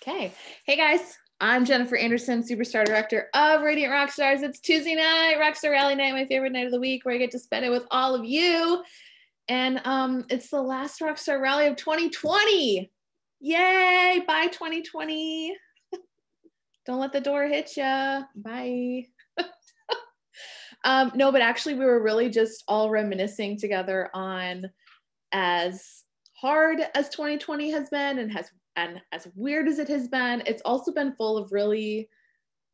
Okay. Hey guys, I'm Jennifer Anderson, Superstar Director of Radiant Rockstars. It's Tuesday night, Rockstar Rally Night, my favorite night of the week, where I get to spend it with all of you. And it's the last Rockstar Rally of 2020. Yay! Bye 2020. Don't let the door hit ya. Bye. No, but actually we were really just all reminiscing together on as hard as 2020 has been and as weird as it has been, it's also been full of really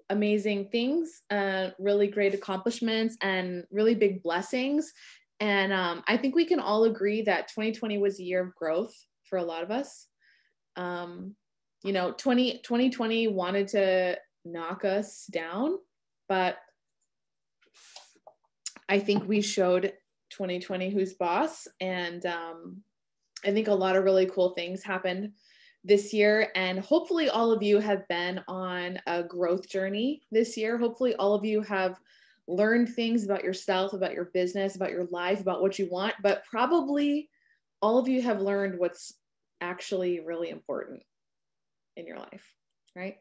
amazing things, really great accomplishments and really big blessings. And I think we can all agree that 2020 was a year of growth for a lot of us. 2020 wanted to knock us down, but I think we showed 2020 who's boss. And I think a lot of really cool things happened this year. And hopefully all of you have been on a growth journey this year. Hopefully all of you have learned things about yourself, about your business, about your life, about what you want, but probably all of you have learned what's actually really important in your life, right?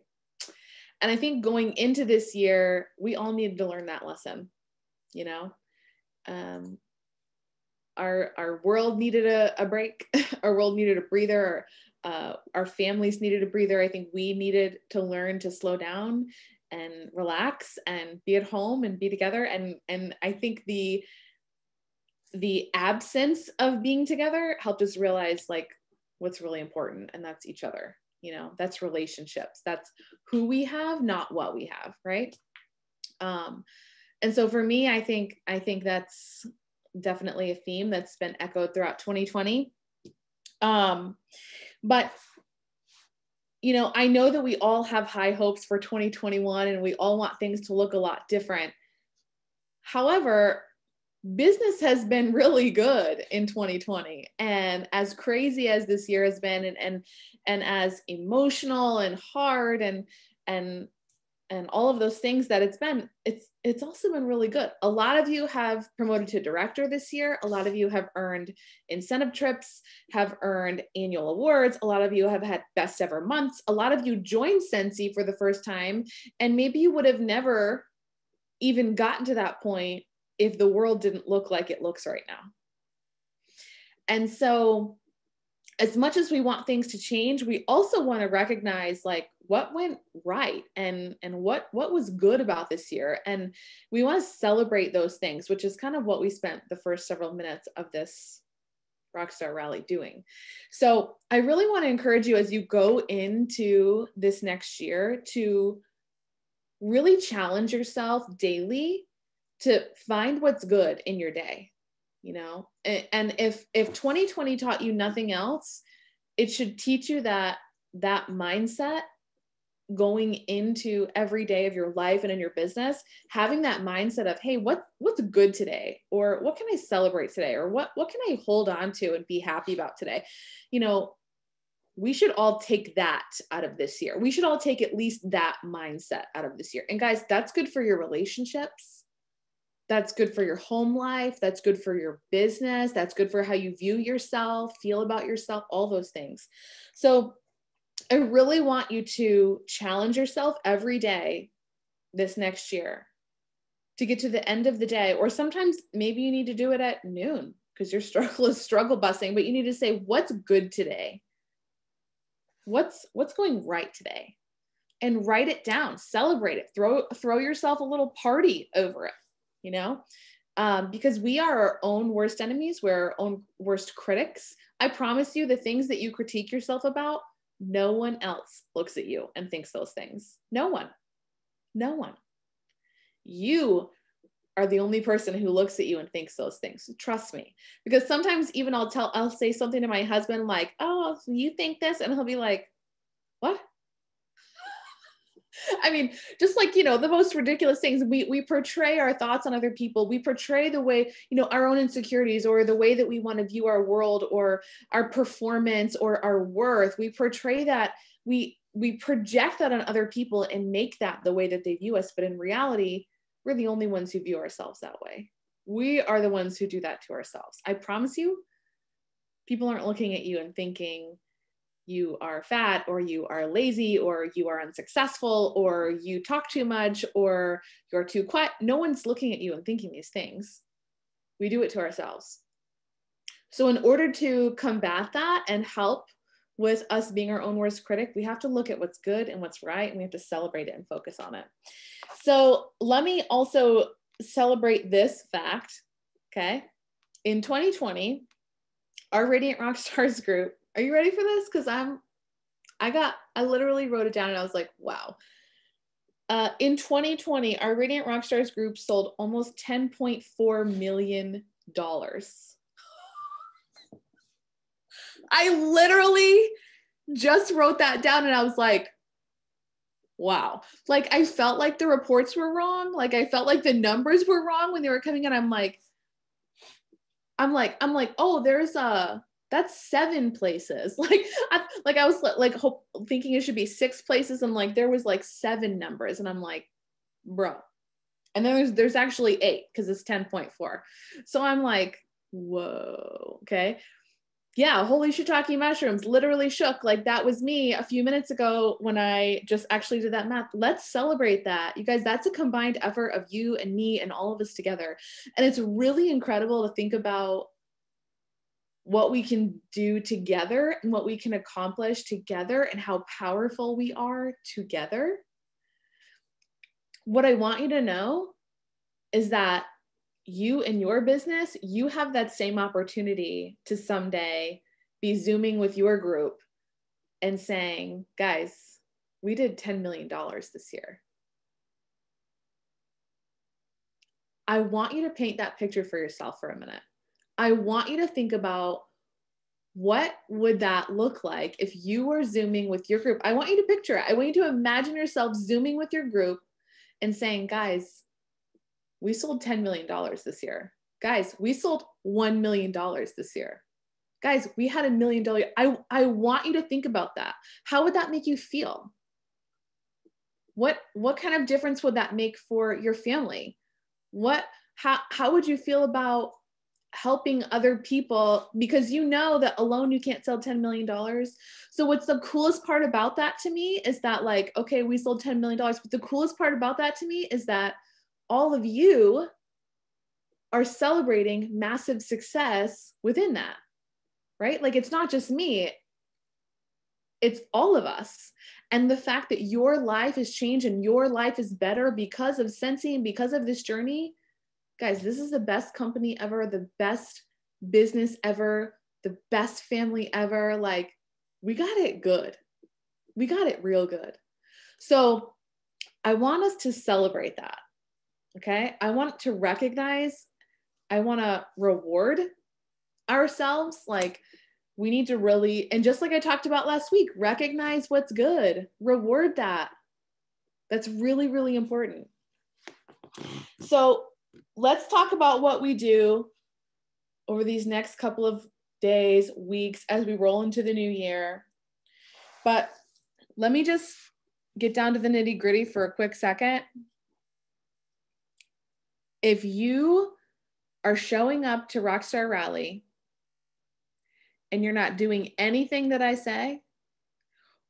And I think going into this year, we all needed to learn that lesson, you know? Our world needed a break. Our world needed a breather. Our families needed a breather. I think we needed to learn to slow down and relax and be at home and be together. And I think the absence of being together helped us realize like what's really important, and that's each other. You know, that's relationships. That's who we have, not what we have, right? And so for me, I think that's definitely a theme that's been echoed throughout 2020. But, you know, I know that we all have high hopes for 2021 and we all want things to look a lot different. However, business has been really good in 2020. And as crazy as this year has been and as emotional and hard and all of those things that it's been, it's also been really good. A lot of you have promoted to director this year. A lot of you have earned incentive trips, have earned annual awards. A lot of you have had best ever months. A lot of you joined Sensi for the first time, and maybe you would have never even gotten to that point if the world didn't look like it looks right now. And so as much as we want things to change, we also want to recognize like what went right and what was good about this year. And we want to celebrate those things, which is kind of what we spent the first several minutes of this Rockstar Rally doing. So I really want to encourage you as you go into this next year to really challenge yourself daily to find what's good in your day. You know, and if 2020 taught you nothing else, it should teach you that mindset going into every day of your life and in your business, having that mindset of, hey, what's good today? Or what can I celebrate today? Or what can I hold on to and be happy about today? You know, we should all take that out of this year. We should all take at least that mindset out of this year. And guys, that's good for your relationships. That's good for your home life. That's good for your business. That's good for how you view yourself, feel about yourself, all those things. So I really want you to challenge yourself every day this next year to get to the end of the day. Or sometimes maybe you need to do it at noon because your struggle is struggle busing, but you need to say, what's good today? What's going right today? And write it down, celebrate it, throw yourself a little party over it. You know, because we are our own worst enemies. We're our own worst critics. I promise you the things that you critique yourself about, no one else looks at you and thinks those things. No one. You are the only person who looks at you and thinks those things. Trust me, because sometimes even I'll say something to my husband like, oh, so you think this? And he'll be like, what? I mean, just like, you know, the most ridiculous things, we portray our thoughts on other people. We portray the way, you know, our own insecurities or the way that we want to view our world or our performance or our worth. We portray that, we project that on other people and make that the way that they view us. But in reality, we're the only ones who view ourselves that way. We are the ones who do that to ourselves. I promise you, people aren't looking at you and thinking, you are fat, or you are lazy, or you are unsuccessful, or you talk too much, or you're too quiet. No one's looking at you and thinking these things. We do it to ourselves. So in order to combat that and help with us being our own worst critic, we have to look at what's good and what's right, and we have to celebrate it and focus on it. So let me also celebrate this fact, okay? In 2020, our Radiant Rockstars group, are you ready for this? Because I literally wrote it down and I was like, wow. In 2020, our Radiant Rockstars group sold almost $10.4 million. I literally just wrote that down and I was like, wow. Like, I felt like the reports were wrong. Like, I felt like the numbers were wrong when they were coming in. I'm like, oh, that's 7 places. I was thinking it should be 6 places. And like, there was like 7 numbers. And I'm like, bro. And then there's actually 8 because it's 10.4. So I'm like, whoa, okay. Yeah, holy shiitake mushrooms, literally shook. Like, that was me a few minutes ago when I just actually did that math. Let's celebrate that. You guys, that's a combined effort of you and me and all of us together. And it's really incredible to think about what we can do together and what we can accomplish together and how powerful we are together. What I want you to know is that you in your business, you have that same opportunity to someday be Zooming with your group and saying, guys, we did $10 million this year. I want you to paint that picture for yourself for a minute. I want you to think about, what would that look like if you were Zooming with your group? I want you to picture it. I want you to imagine yourself Zooming with your group and saying, guys, we sold $10 million this year. Guys, we sold $1 million this year. Guys, we had $1 million. I want you to think about that. How would that make you feel? What kind of difference would that make for your family? How would you feel about helping other people? Because you know that alone you can't sell $10 million. So what's the coolest part about that to me is that, like, okay, we sold $10 million, but the coolest part about that to me is that all of you are celebrating massive success within that, right? Like, it's not just me, it's all of us. And the fact that your life has changed and your life is better because of Scentsy and because of this journey, guys, this is the best company ever, the best business ever, the best family ever. Like, we got it good. We got it real good. So I want us to celebrate that. Okay. I want to recognize, I want to reward ourselves. Like, we need to really, and just like I talked about last week, recognize what's good, reward that. That's really, really important. So let's talk about what we do over these next couple of days, weeks, as we roll into the new year. But let me just get down to the nitty gritty for a quick second. If you are showing up to Rockstar Rally and you're not doing anything that I say,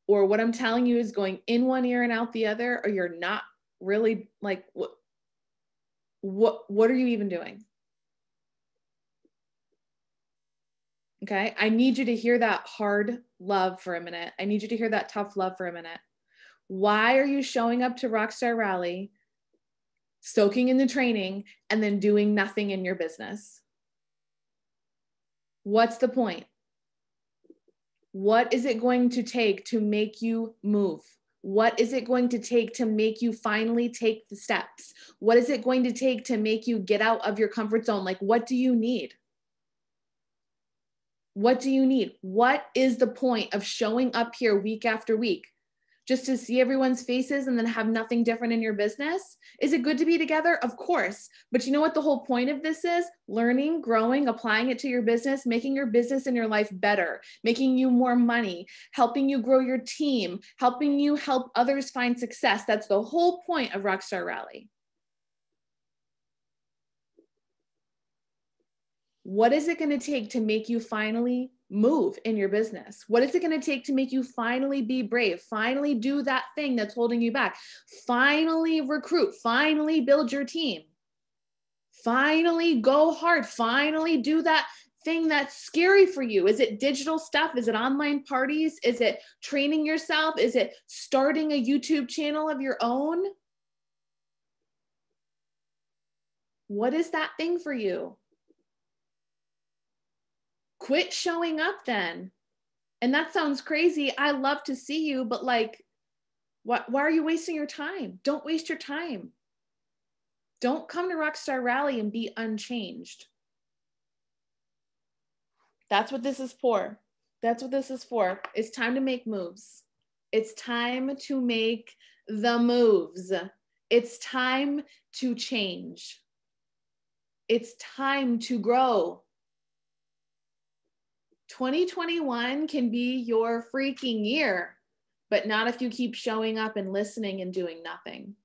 or what I'm telling you is going in one ear and out the other, or you're not really, like, what are you even doing? Okay, I need you to hear that hard love for a minute. I need you to hear that tough love for a minute. Why are you showing up to Rockstar Rally, soaking in the training, and then doing nothing in your business? What's the point? What is it going to take to make you move? What is it going to take to make you finally take the steps? What is it going to take to make you get out of your comfort zone? Like, what do you need? What do you need? What is the point of showing up here week after week? Just to see everyone's faces and then have nothing different in your business? Is it good to be together? Of course. But you know what the whole point of this is? Learning, growing, applying it to your business, making your business and your life better, making you more money, helping you grow your team, helping you help others find success. That's the whole point of Rockstar Rally. What is it going to take to make you finally move in your business? What is it going to take to make you finally be brave? Finally do that thing that's holding you back. Finally recruit. Finally build your team. Finally go hard. Finally do that thing that's scary for you. Is it digital stuff? Is it online parties? Is it training yourself? Is it starting a YouTube channel of your own? What is that thing for you? Quit showing up then. And that sounds crazy. I love to see you, but like, why are you wasting your time? Don't waste your time. Don't come to Rockstar Rally and be unchanged. That's what this is for. That's what this is for. It's time to make moves. It's time to make the moves. It's time to change. It's time to grow. 2021 can be your freaking year, but not if you keep showing up and listening and doing nothing.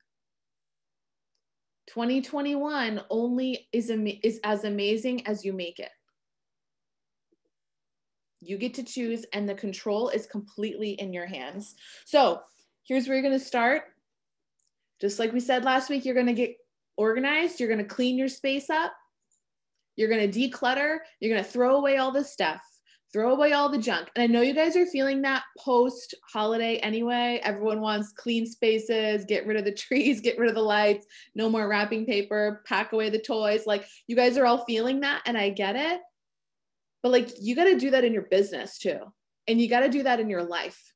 2021 only is as amazing as you make it. You get to choose, and the control is completely in your hands. So here's where you're going to start. Just like we said last week, you're going to get organized. You're going to clean your space up. You're going to declutter. You're going to throw away all the stuff. Throw away all the junk. And I know you guys are feeling that post-holiday anyway. Everyone wants clean spaces, get rid of the trees, get rid of the lights, no more wrapping paper, pack away the toys. Like, you guys are all feeling that, and I get it. But like, you got to do that in your business too. And you got to do that in your life.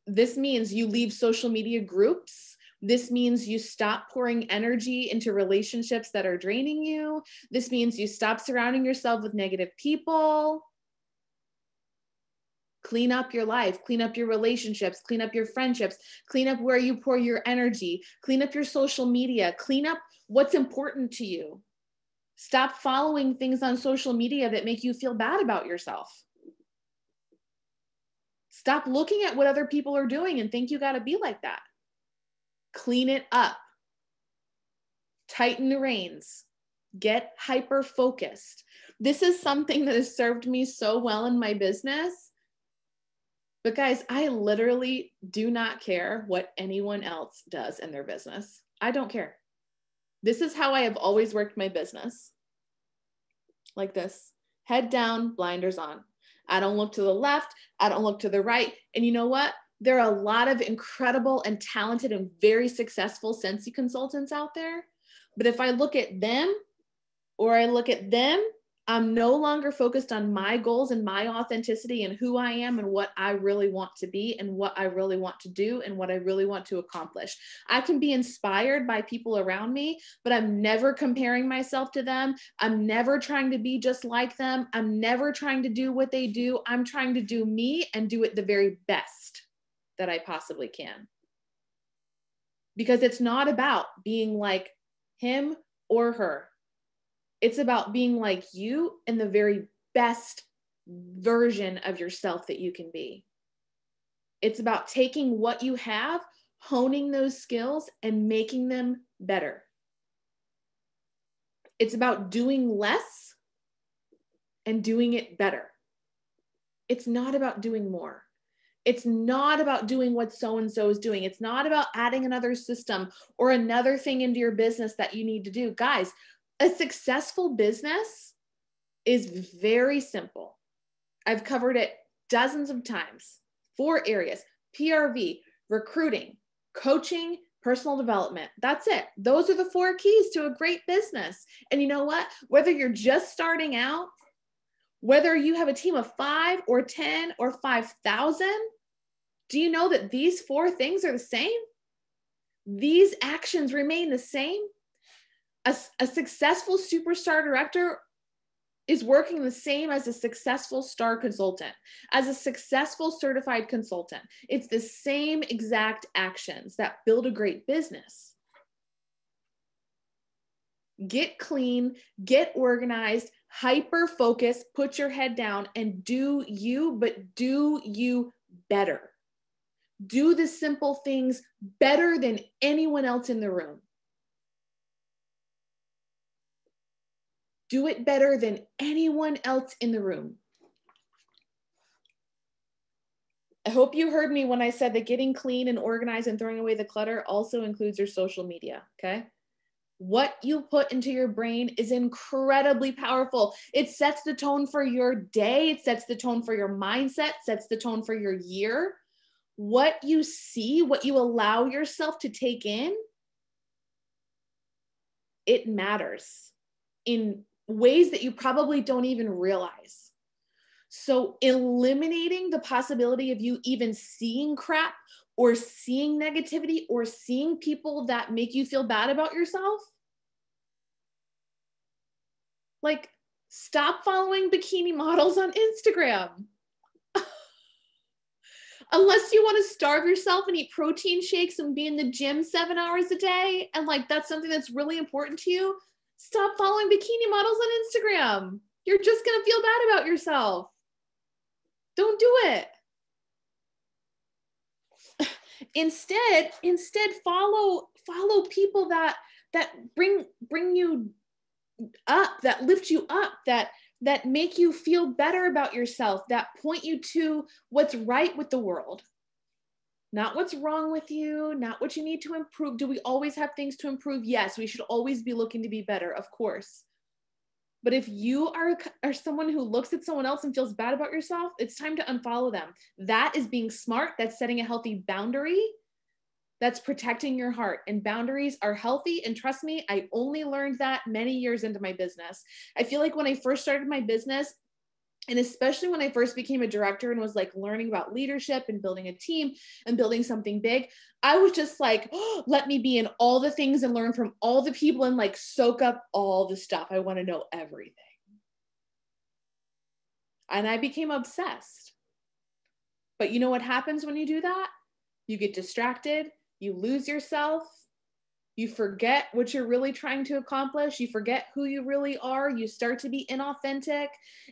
This means you leave social media groups. This means you stop pouring energy into relationships that are draining you. This means you stop surrounding yourself with negative people. Clean up your life, clean up your relationships, clean up your friendships, clean up where you pour your energy, clean up your social media, clean up what's important to you. Stop following things on social media that make you feel bad about yourself. Stop looking at what other people are doing and think you got to be like that. Clean it up. Tighten the reins. Get hyper focused. This is something that has served me so well in my business. But guys, I literally do not care what anyone else does in their business. I don't care. This is how I have always worked my business. Like this. Head down, blinders on. I don't look to the left. I don't look to the right. And you know what? There are a lot of incredible and talented and very successful Sensi consultants out there. But if I look at them or I look at them, I'm no longer focused on my goals and my authenticity and who I am and what I really want to be and what I really want to do and what I really want to accomplish. I can be inspired by people around me, but I'm never comparing myself to them. I'm never trying to be just like them. I'm never trying to do what they do. I'm trying to do me and do it the very best that I possibly can. Because it's not about being like him or her. It's about being like you and the very best version of yourself that you can be. It's about taking what you have, honing those skills, and making them better. It's about doing less and doing it better. It's not about doing more. It's not about doing what so-and-so is doing. It's not about adding another system or another thing into your business that you need to do. Guys, a successful business is very simple. I've covered it dozens of times. 4 areas: PRV, recruiting, coaching, personal development. That's it. Those are the 4 keys to a great business. And you know what? Whether you're just starting out, whether you have a team of 5 or 10 or 5,000, do you know that these 4 things are the same? These actions remain the same. A successful superstar director is working the same as a successful star consultant, as a successful certified consultant. It's the same exact actions that build a great business. Get clean, get organized, hyper focus, put your head down and do you, but do you better. Do the simple things better than anyone else in the room. Do it better than anyone else in the room. I hope you heard me when I said that getting clean and organized and throwing away the clutter also includes your social media, okay? What you put into your brain is incredibly powerful. It sets the tone for your day. It sets the tone for your mindset, sets the tone for your year. What you see, what you allow yourself to take in, it matters in ways that you probably don't even realize. So eliminating the possibility of you even seeing crap or seeing negativity or seeing people that make you feel bad about yourself. Like, stop following bikini models on Instagram. Unless you want to starve yourself and eat protein shakes and be in the gym 7 hours a day, and like that's something that's really important to you, stop following bikini models on Instagram. You're just going to feel bad about yourself. Don't do it. Instead follow people that bring you up, that lift you up, that make you feel better about yourself, that point you to what's right with the world, not what's wrong with you, not what you need to improve. Do we always have things to improve? Yes, we should always be looking to be better, of course. But if you are someone who looks at someone else and feels bad about yourself, it's time to unfollow them. That is being smart. That's setting a healthy boundary. That's protecting your heart. And boundaries are healthy. And trust me, I only learned that many years into my business. I feel like when I first started my business, and especially when I first became a director and was like learning about leadership and building a team and building something big, I was just like, oh, let me be in all the things and learn from all the people and like soak up all the stuff. I want to know everything. And I became obsessed. But you know what happens when you do that? You get distracted, you lose yourself, you forget what you're really trying to accomplish, you forget who you really are, you start to be inauthentic,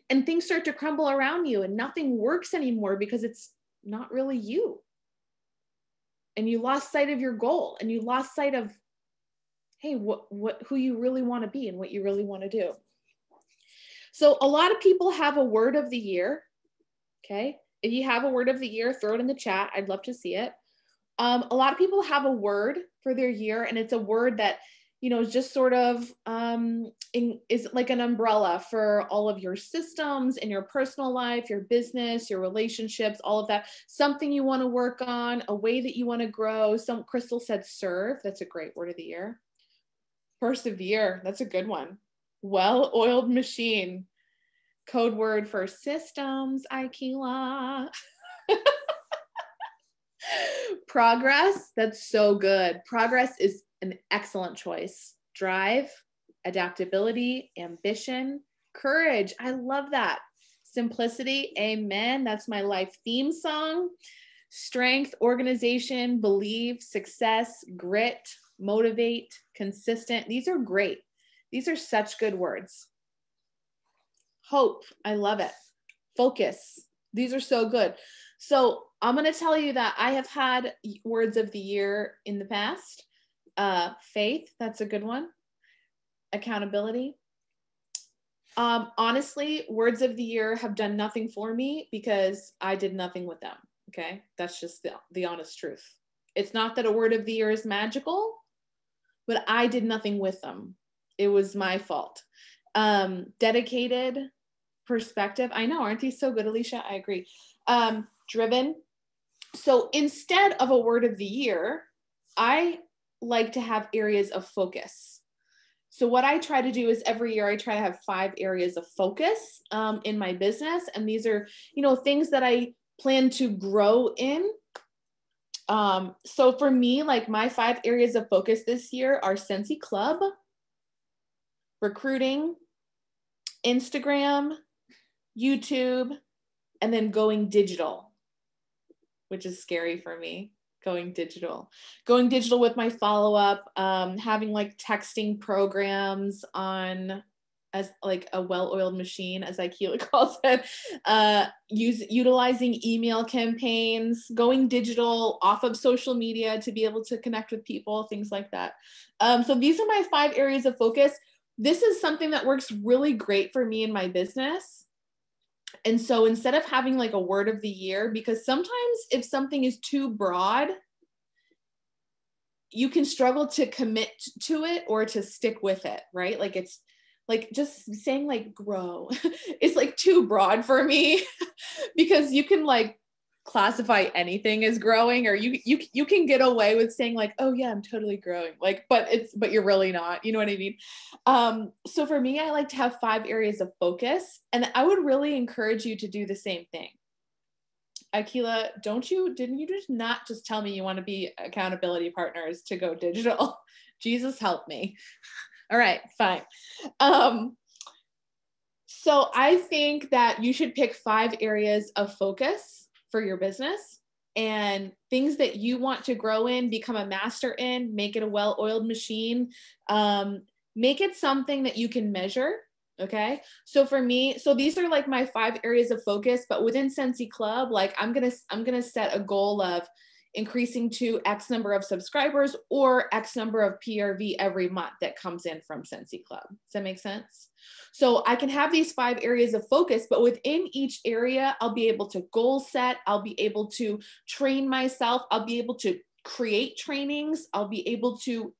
and things start to crumble around you and nothing works anymore because it's not really you. And you lost sight of your goal, and you lost sight of, hey, who you really want to be and what you really want to do. So a lot of people have a word of the year, okay? If you have a word of the year, throw it in the chat. I'd love to see it. A lot of people have a word for their year, and it's a word that, you know, is just sort of is like an umbrella for all of your systems in your personal life, your business, your relationships, all of that. Something you want to work on, a way that you want to grow. Crystal said serve. That's a great word of the year. Persevere. That's a good one. Well-oiled machine. Code word for systems, Aikila. Progress, that's so good. Progress is an excellent choice. Drive, adaptability, ambition, courage. I love that. Simplicity, amen. That's my life theme song. Strength, organization, believe, success, grit, motivate, consistent. These are great. These are such good words. Hope, I love it. Focus, these are so good. So I'm going to tell you that I have had words of the year in the past. Faith, that's a good one. Accountability. Honestly, words of the year have done nothing for me because I did nothing with them. Okay. That's just the honest truth. It's not that a word of the year is magical, but I did nothing with them. It was my fault. Dedicated, perspective. I know, aren't these so good, Alicia? I agree. Driven. So instead of a word of the year, I like to have areas of focus. So what I try to do is every year I try to have 5 areas of focus in my business. And these are, you know, things that I plan to grow in. So for me, like my 5 areas of focus this year are Scentsy Club, recruiting, Instagram, YouTube, and then going digital, which is scary for me. Going digital with my follow-up, having like texting programs on as like a well-oiled machine, as Aikila calls it, utilizing email campaigns, going digital off of social media to be able to connect with people, things like that. So these are my 5 areas of focus. This is something that works really great for me in my business. And so instead of having like a word of the year, because sometimes if something is too broad, you can struggle to commit to it or to stick with it, right? Like it's like just saying like grow is like too broad for me because you can like classify anything as growing, or you can get away with saying like, oh yeah, I'm totally growing, like, but you're really not, you know what I mean? So for me, I like to have 5 areas of focus, and I would really encourage you to do the same thing. Akila, didn't you just not just tell me you want to be accountability partners to go digital? Jesus help me. All right, fine. So I think that you should pick 5 areas of focus for your business, and things that you want to grow in, become a master in, make it a well-oiled machine. Make it something that you can measure. Okay. So for me, so these are like my 5 areas of focus, but within Scentsy Club, like I'm going to set a goal of increasing to X number of subscribers or X number of PRV every month that comes in from Scentsy Club. Does that make sense? So I can have these 5 areas of focus, but within each area, I'll be able to goal set. I'll be able to train myself. I'll be able to create trainings. I'll be able to,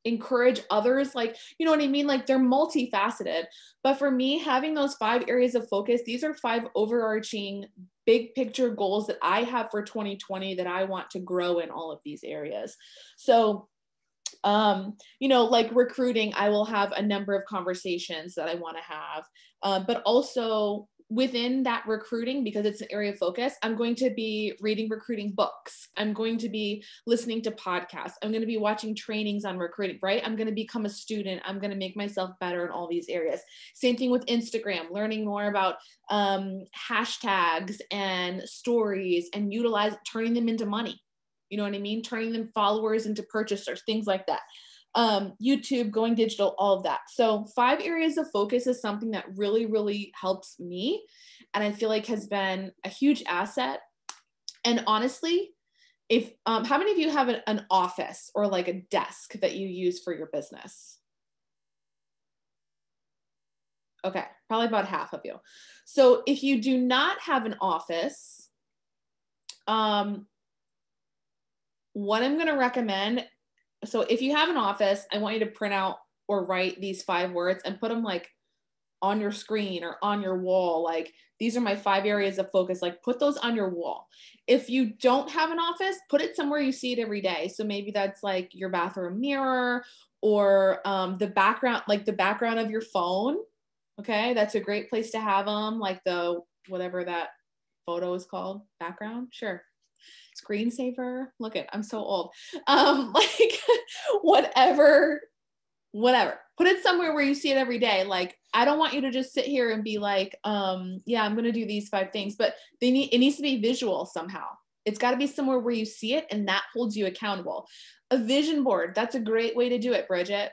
encourage others, like, you know what I mean? Like they're multifaceted. But for me, having those 5 areas of focus, these are 5 overarching big picture goals that I have for 2020 that I want to grow in all of these areas. So, you know, like recruiting, I will have a number of conversations that I want to have, but also within that recruiting, because it's an area of focus, I'm going to be reading recruiting books. I'm going to be listening to podcasts. I'm going to be watching trainings on recruiting, right? I'm going to become a student. I'm going to make myself better in all these areas. Same thing with Instagram, learning more about hashtags and stories and turning them into money. You know what I mean? Turning them followers into purchasers, things like that. YouTube, going digital, all of that. So 5 areas of focus is something that really, really helps me. And I feel like has been a huge asset. And honestly, if, how many of you have an office or like a desk that you use for your business? Okay, probably about half of you. So if you do not have an office, what I'm going to recommend, so if you have an office, I want you to print out or write these 5 words and put them like on your screen or on your wall. Like, these are my 5 areas of focus. Like, put those on your wall. If you don't have an office, put it somewhere you see it every day. So maybe that's like your bathroom mirror or the background, like the background of your phone. Okay, that's a great place to have them. Like the, whatever that photo is called, background, sure. Screensaver. Look at, I'm so old. Like whatever. Put it somewhere where you see it every day. Like, I don't want you to just sit here and be like, yeah, I'm going to do these 5 things, but it needs to be visual somehow. It's got to be somewhere where you see it and that holds you accountable. A vision board. That's a great way to do it, Bridget.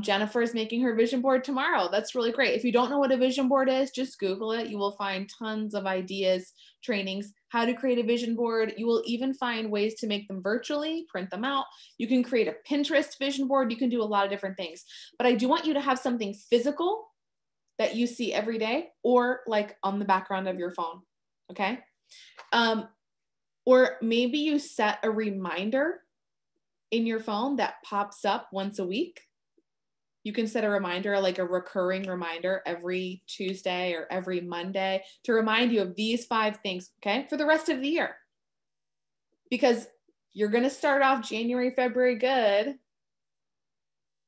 Jennifer is making her vision board tomorrow. That's really great. If you don't know what a vision board is, just Google it. You will find tons of ideas, trainings, how to create a vision board. You will even find ways to make them virtually, print them out. You can create a Pinterest vision board. You can do a lot of different things, but I do want you to have something physical that you see every day, or like on the background of your phone. Okay. Or maybe you set a reminder in your phone that pops up once a week. You can set a reminder, like a recurring reminder every Tuesday or every Monday to remind you of these 5 things, okay, for the rest of the year. Because you're going to start off January, February good,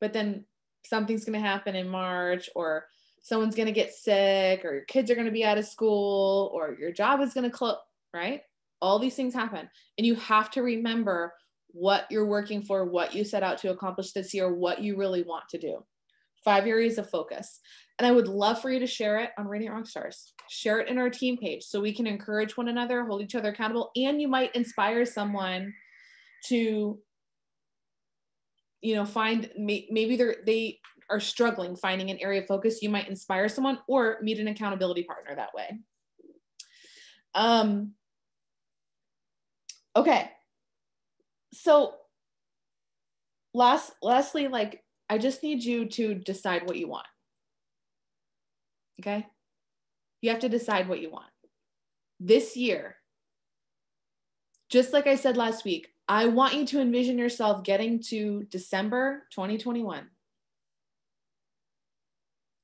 but then something's going to happen in March, or someone's going to get sick, or your kids are going to be out of school, or your job is going to close, right? All these things happen. And you have to remember what you're working for, what you set out to accomplish this year, what you really want to do. 5 areas of focus. And I would love for you to share it on Radiant Rockstars. Share it in our team page so we can encourage one another, hold each other accountable, and you might inspire someone to, you know, find, maybe they are struggling finding an area of focus. You might inspire someone or meet an accountability partner that way. Okay. So lastly, like, I just need you to decide what you want. Okay. You have to decide what you want. This year, just like I said last week, I want you to envision yourself getting to December 2021.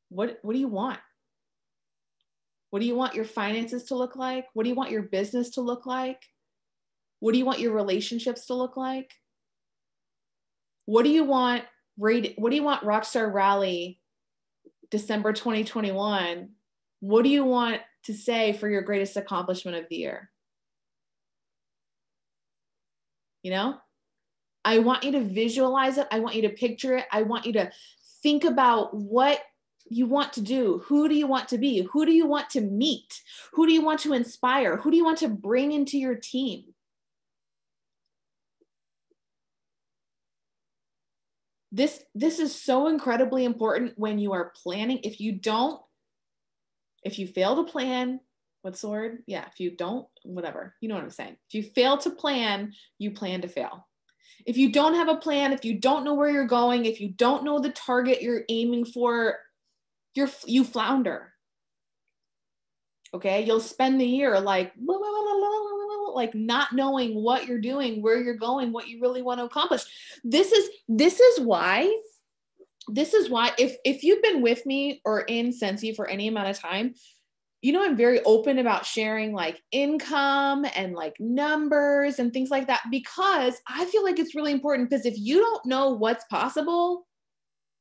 What do you want? What do you want your finances to look like? What do you want your business to look like? What do you want your relationships to look like? What do you want Rockstar Rally December 2021? What do you want to say for your greatest accomplishment of the year? You know, I want you to visualize it. I want you to picture it. I want you to think about what you want to do. Who do you want to be? Who do you want to meet? Who do you want to inspire? Who do you want to bring into your team? This is so incredibly important when you are planning. If you fail to plan, what's the word? Yeah, if you don't, whatever, you know what I'm saying. If you fail to plan, you plan to fail. If you don't have a plan, if you don't know where you're going, if you don't know the target you're aiming for, you flounder. Okay, you'll spend the year like not knowing what you're doing, where you're going, what you really want to accomplish. This is why if you've been with me or in Sensi for any amount of time, you know, I'm very open about sharing like income and like numbers and things like that, because I feel like it's really important, because if you don't know what's possible,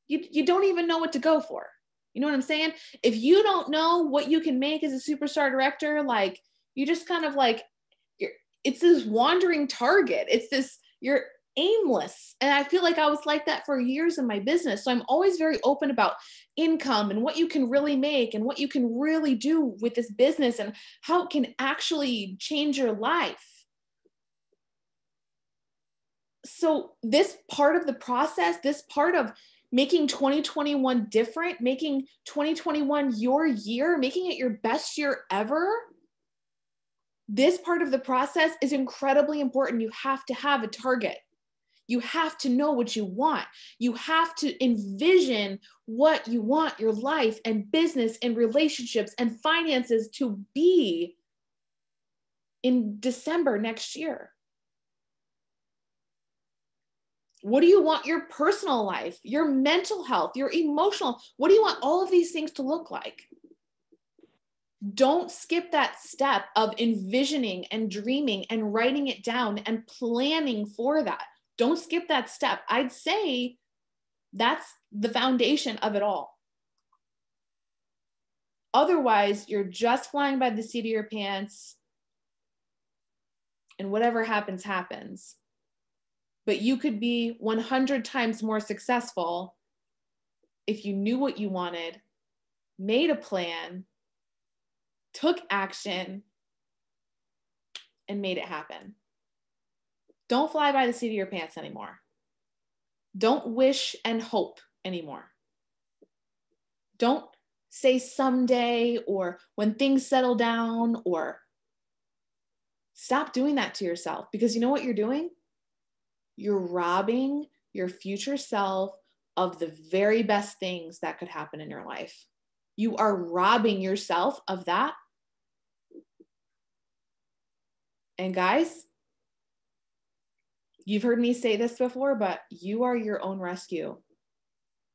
you don't even know what to go for. You know what I'm saying? If you don't know what you can make as a superstar director, like you just kind of like, it's this wandering target. You're aimless. And I feel like I was like that for years in my business. So I'm always very open about income and what you can really make and what you can really do with this business and how it can actually change your life. So this part of the process, this part of making 2021 different, making 2021 your year, making it your best year ever, this part of the process is incredibly important. You have to have a target. You have to know what you want. You have to envision what you want your life and business and relationships and finances to be in December next year. What do you want your personal life, your mental health, your emotional? What do you want all of these things to look like? Don't skip that step of envisioning and dreaming and writing it down and planning for that. Don't skip that step. I'd say that's the foundation of it all. Otherwise, you're just flying by the seat of your pants and whatever happens, happens. But you could be 100 times more successful if you knew what you wanted, made a plan, took action, and made it happen. Don't fly by the seat of your pants anymore. Don't wish and hope anymore. Don't say someday or when things settle down, or stop doing that to yourself, because you know what you're doing? You're robbing your future self of the very best things that could happen in your life. You are robbing yourself of that. And guys, you've heard me say this before, but you are your own rescue.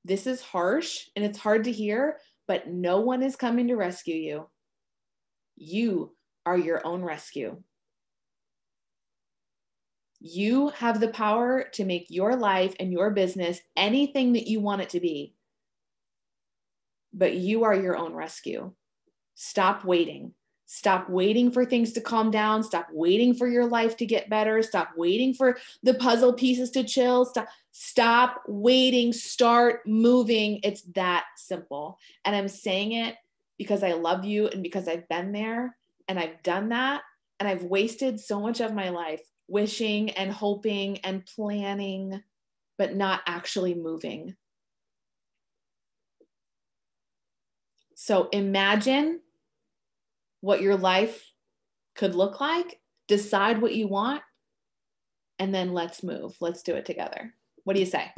This is harsh and it's hard to hear, but no one is coming to rescue you. You are your own rescue. You have the power to make your life and your business anything that you want it to be. But you are your own rescue. Stop waiting. Stop waiting for things to calm down. Stop waiting for your life to get better. Stop waiting for the puzzle pieces to chill. Stop waiting. Start moving. It's that simple. And I'm saying it because I love you and because I've been there and I've done that. And I've wasted so much of my life wishing and hoping and planning, but not actually moving. So imagine what your life could look like, decide what you want, and then let's move. Let's do it together. What do you say?